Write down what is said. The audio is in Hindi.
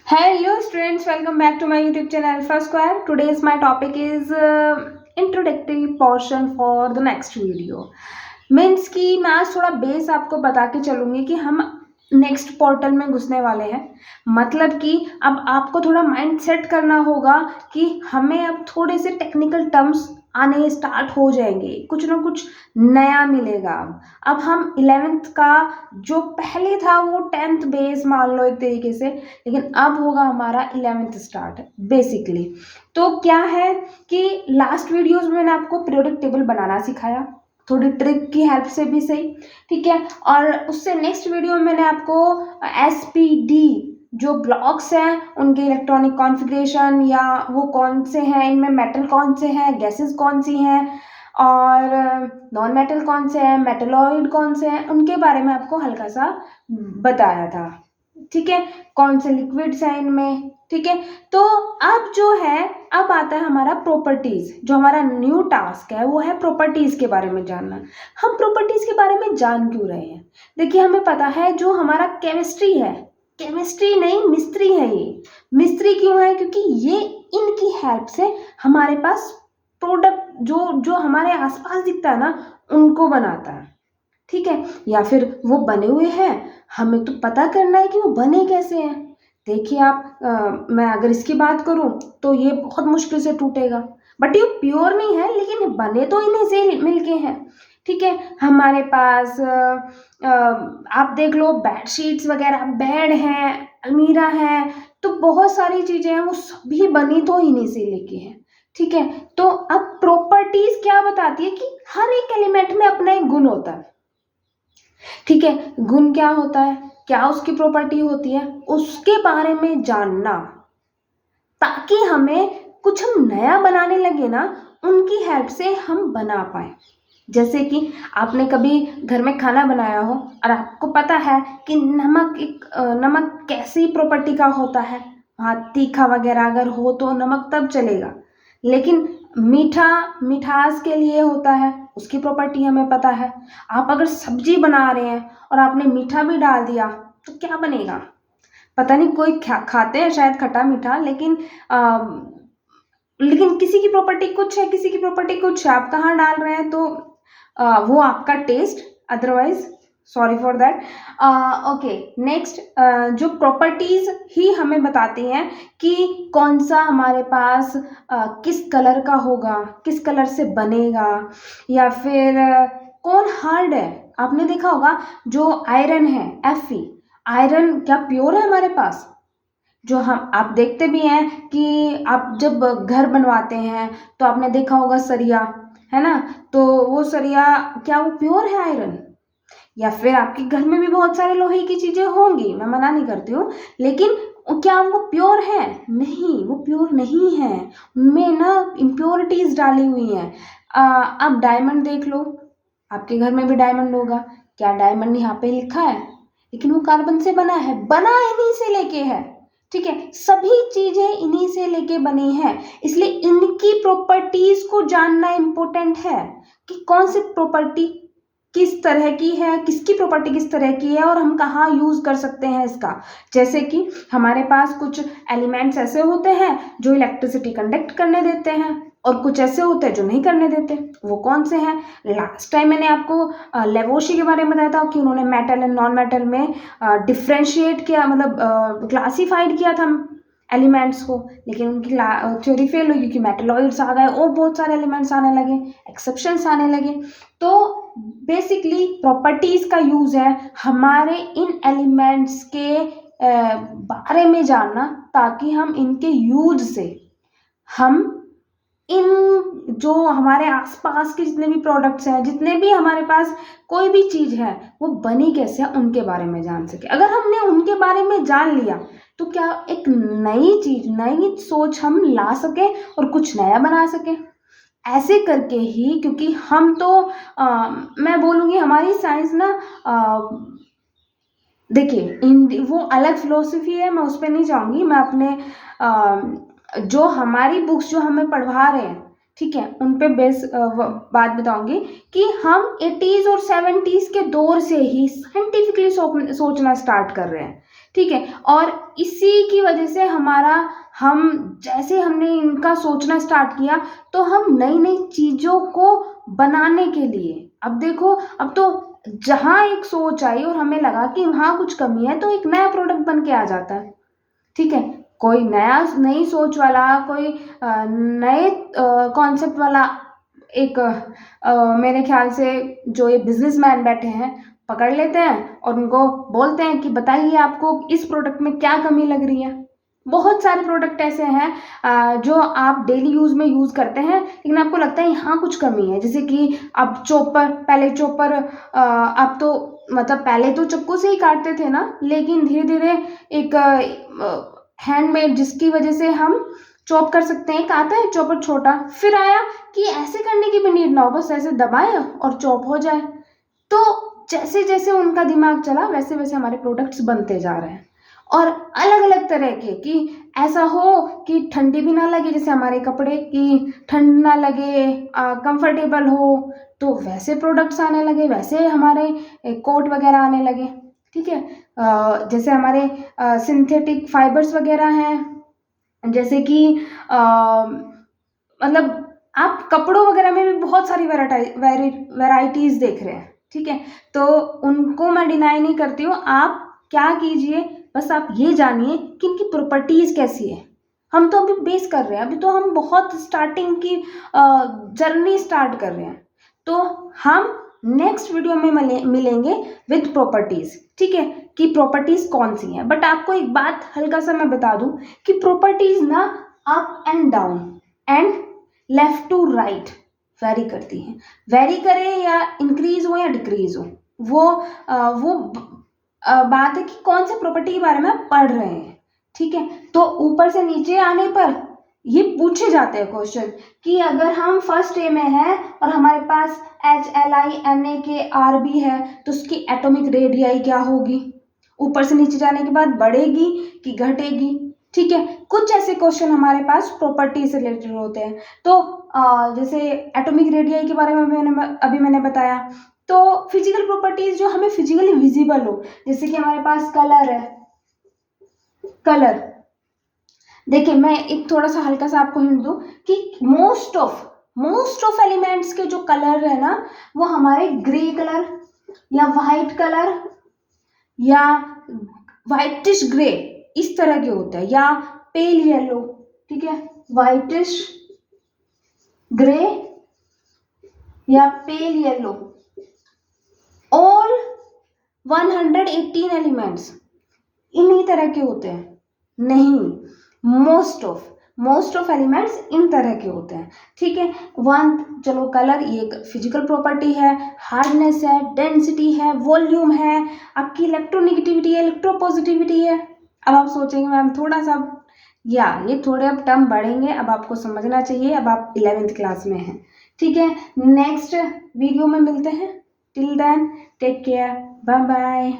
Hello students, welcome back to my YouTube channel Alpha Square. Today's my topic is introductory portion for the next video. Means कि मैं आज थोड़ा बेस आपको बता के चलूँगी कि हम नेक्स्ट पोर्टल में घुसने वाले हैं। मतलब कि अब आपको थोड़ा माइंड सेट करना होगा कि हमें अब थोड़े से टेक्निकल टर्म्स आने स्टार्ट हो जाएंगे, कुछ ना कुछ नया मिलेगा। अब हम 11th का जो पहले था वो 10th बेस मान लो एक तरीके से, लेकिन अब होगा हमारा 11th स्टार्ट बेसिकली। तो क्या है कि लास्ट वीडियोस में मैंने आपको पीरियोडिक टेबल बनाना सिखाया, थोड़ी ट्रिक की हेल्प से भी सही, ठीक है। और उससे नेक्स्ट वीडियो में मैंने आपको एसपीडी जो ब्लॉक्स हैं उनके इलेक्ट्रॉनिक कॉन्फ़िगरेशन या वो कौन से हैं, इनमें मेटल कौन से हैं, गैसेस कौन सी हैं और नॉन मेटल कौन से हैं, मेटलॉइड कौन से हैं, उनके बारे में आपको हल्का सा बताया था, ठीक है। कौन से लिक्विड्स हैं इनमें, ठीक है। तो अब जो है, अब आता है हमारा प्रॉपर्टीज। जो हमारा न्यू टास्क है वो है प्रॉपर्टीज के बारे में जानना। हम प्रॉपर्टीज के बारे में जान क्यों रहे हैं? देखिए, हमें पता है जो हमारा केमिस्ट्री है, केमिस्ट्री नहीं मिस्त्री है। ये मिस्त्री क्यों है? क्योंकि ये इनकी हेल्प से हमारे पास प्रोडक्ट जो जो हमारे आसपास दिखता है ना, उनको बनाता है, ठीक है। या फिर वो बने हुए हैं, हमें तो पता करना है कि वो बने कैसे हैं। देखिए आप, मैं अगर इसकी बात करूं तो ये बहुत मुश्किल से टूटेगा, बट ये प्योर नहीं है, लेकिन बने तो इन्हीं से मिलके हैं, ठीक है। हमारे पास आप देख लो बेडशीट्स वगैरह, बेड हैं, अलमीरा है, तो बहुत सारी चीजें हैं, वो सभी बनी तो इन्हीं से लेके हैं, ठीक है। तो अब प्रॉपर्टीज क्या बताती है कि हर एक एलिमेंट में अपना एक गुण होता है, ठीक है। गुण क्या होता है, क्या उसकी प्रॉपर्टी होती है, उसके बारे में जानना, ताकि हमें कुछ हम नया बनाने लगे ना, उनकी हेल्प से हम बना पाए। जैसे कि आपने कभी घर में खाना बनाया हो और आपको पता है कि नमक कैसी प्रॉपर्टी का होता है। हाँ, तीखा वगैरह अगर हो तो नमक तब चलेगा, लेकिन मीठा मिठास के लिए होता है, उसकी प्रॉपर्टी हमें पता है। आप अगर सब्जी बना रहे हैं और आपने मीठा भी डाल दिया तो क्या बनेगा? पता नहीं, कोई खाते हैं शायद खट्टा मीठा, लेकिन किसी की प्रॉपर्टी कुछ है, किसी की प्रॉपर्टी कुछ है। आप कहाँ डाल रहे हैं तो वो आपका test, otherwise sorry for that. Okay, next, जो प्रॉपर्टीज ही हमें बताती हैं कि कौन सा हमारे पास किस कलर का होगा, किस कलर से बनेगा, या फिर कौन हार्ड है। आपने देखा होगा जो आयरन है, Fe, आयरन क्या प्योर है हमारे पास? जो हम आप देखते भी हैं कि आप जब घर बनवाते हैं तो आपने देखा होगा सरिया, है ना, तो वो सरिया क्या वो प्योर है आयरन? या फिर आपके घर में भी बहुत सारे लोहे की चीजें होंगी, मैं मना नहीं करती हूँ, लेकिन क्या वो प्योर है? नहीं, वो प्योर नहीं है, उनमें ना इम्प्योरिटीज डाली हुई हैं। अब डायमंड देख लो, आपके घर में भी डायमंड होगा, क्या डायमंड यहाँ पे लिखा है? लेकिन वो कार्बन से बना है, बना इन्हीं से लेके है, ठीक है। सभी चीजें इन्हीं से लेके बनी हैं, इसलिए इनकी प्रॉपर्टीज को जानना इंपॉर्टेंट है कि कौन सी प्रॉपर्टी किस तरह की है, किसकी प्रॉपर्टी किस तरह की है, और हम कहाँ यूज कर सकते हैं इसका। जैसे कि हमारे पास कुछ एलिमेंट्स ऐसे होते हैं जो इलेक्ट्रिसिटी कंडक्ट करने देते हैं, और कुछ ऐसे होते हैं जो नहीं करने देते। वो कौन से हैं? लास्ट टाइम मैंने आपको लेवोशी के बारे में बताया था कि उन्होंने मेटल एंड नॉन मेटल में डिफ्रेंशिएट किया, मतलब क्लासिफाइड किया था एलिमेंट्स को, लेकिन उनकी थ्योरी फेल हुई क्योंकि मेटलॉइड्स आ गए और बहुत सारे एलिमेंट्स आने लगे, एक्सेप्शंस आने लगे। तो बेसिकली प्रॉपर्टीज का यूज है हमारे इन एलिमेंट्स के बारे में जानना, ताकि हम इनके यूज से हम इन जो हमारे आसपास के जितने भी प्रोडक्ट्स हैं, जितने भी हमारे पास कोई भी चीज है, वो बनी कैसे है उनके बारे में जान सके। अगर हमने उनके बारे में जान लिया तो क्या एक नई चीज, नई सोच हम ला सके और कुछ नया बना सके। ऐसे करके ही, क्योंकि हम तो मैं बोलूँगी हमारी साइंस ना, देखिए वो अलग फिलोसफी है, मैं उस पर नहीं जाऊँगी। मैं अपने जो हमारी बुक्स जो हमें पढ़वा रहे हैं, ठीक है, उन पे बेस बात बताऊंगी कि हम 80s और 70s के दौर से ही साइंटिफिकली सोचना स्टार्ट कर रहे हैं, ठीक है। और इसी की वजह से हम जैसे हमने इनका सोचना स्टार्ट किया तो हम नई नई चीज़ों को बनाने के लिए, अब देखो, अब तो जहाँ एक सोच आई और हमें लगा कि वहाँ कुछ कमी है तो एक नया प्रोडक्ट बन के आ जाता है। ठीक है, कोई नई सोच वाला, कोई नए कॉन्सेप्ट वाला एक मेरे ख्याल से जो ये बिजनेसमैन बैठे हैं पकड़ लेते हैं और उनको बोलते हैं कि बताइए आपको इस प्रोडक्ट में क्या कमी लग रही है। बहुत सारे प्रोडक्ट ऐसे हैं जो आप डेली यूज़ में यूज़ करते हैं लेकिन आपको लगता है यहाँ कुछ कमी है। जैसे कि अब पहले चॉपर, अब तो मतलब पहले तो चाकू से ही काटते थे ना, लेकिन धीरे धीरे एक हैंडमेड जिसकी वजह से हम चॉप कर सकते हैं, एक आता है चॉपर छोटा, फिर आया कि ऐसे करने की भी नीड ना हो, बस ऐसे दबाएं और चॉप हो जाए। तो जैसे जैसे उनका दिमाग चला वैसे वैसे हमारे प्रोडक्ट्स बनते जा रहे हैं और अलग अलग तरह के, कि ऐसा हो कि ठंडी भी ना लगे, जैसे हमारे कपड़े की ठंड ना लगे, कंफर्टेबल हो, तो वैसे प्रोडक्ट्स आने लगे, वैसे हमारे कोट वगैरह आने लगे। ठीक है, जैसे हमारे सिंथेटिक फाइबर्स वगैरह हैं, जैसे कि मतलब आप कपड़ों वगैरह में भी बहुत सारी वैराइटीज़ देख रहे हैं। ठीक है, तो उनको मैं डिनाई नहीं करती हूँ, आप क्या कीजिए, बस आप ये जानिए कि इनकी प्रॉपर्टीज़ कैसी है। हम तो अभी बेस कर रहे हैं, अभी तो हम बहुत स्टार्टिंग की जर्नी स्टार्ट कर रहे हैं, तो हम नेक्स्ट वीडियो में मिलेंगे विद प्रॉपर्टीज़। ठीक है, कि प्रॉपर्टीज़ कौन सी हैं। बट आपको एक बात हल्का सा मैं बता दूं कि प्रॉपर्टीज़ ना up and down and left to right vary करती हैं। वेरी करे या इंक्रीज हो या डिक्रीज हो, वो बात है कि कौन से प्रॉपर्टी के बारे में आप पढ़ रहे हैं। ठीक है, तो ऊपर से नीचे आने पर ये पूछे जाते हैं क्वेश्चन कि अगर हम फर्स्ट ए में हैं और हमारे पास HLINAKRB है तो उसकी एटॉमिक रेडियाई क्या होगी, ऊपर से नीचे जाने के बाद बढ़ेगी कि घटेगी। ठीक है, कुछ ऐसे क्वेश्चन हमारे पास प्रॉपर्टी से रिलेटेड होते हैं। तो जैसे एटॉमिक रेडियाई के बारे में मैंने बताया, तो फिजिकल प्रॉपर्टीज जो हमें फिजिकली विजिबल हो, जैसे कि हमारे पास कलर है, कलर देखिए, मैं एक थोड़ा सा हल्का सा आपको हिंट दूं कि मोस्ट ऑफ एलिमेंट्स के जो कलर है ना वो हमारे ग्रे कलर या वाइट कलर या वाइटिश ग्रे इस तरह के होते हैं, या पेल येलो। ठीक है, वाइटिश ग्रे या पेल येलो, ऑल 118 एलिमेंट्स इन्हीं तरह के होते हैं। नहीं, मोस्ट ऑफ एलिमेंट्स इन तरह के होते हैं। ठीक है, चलो कलर ये एक फिजिकल प्रॉपर्टी है, हार्डनेस है, डेंसिटी है, वॉल्यूम है, आपकी इलेक्ट्रोनेगेटिविटी है, इलेक्ट्रोपॉजिटिविटी है। अब आप सोचेंगे मैम थोड़ा सा ये थोड़े अब टर्म बढ़ेंगे, अब आपको समझना चाहिए, अब आप 11th क्लास में हैं। ठीक है, नेक्स्ट वीडियो में मिलते हैं। Till then take care, bye bye.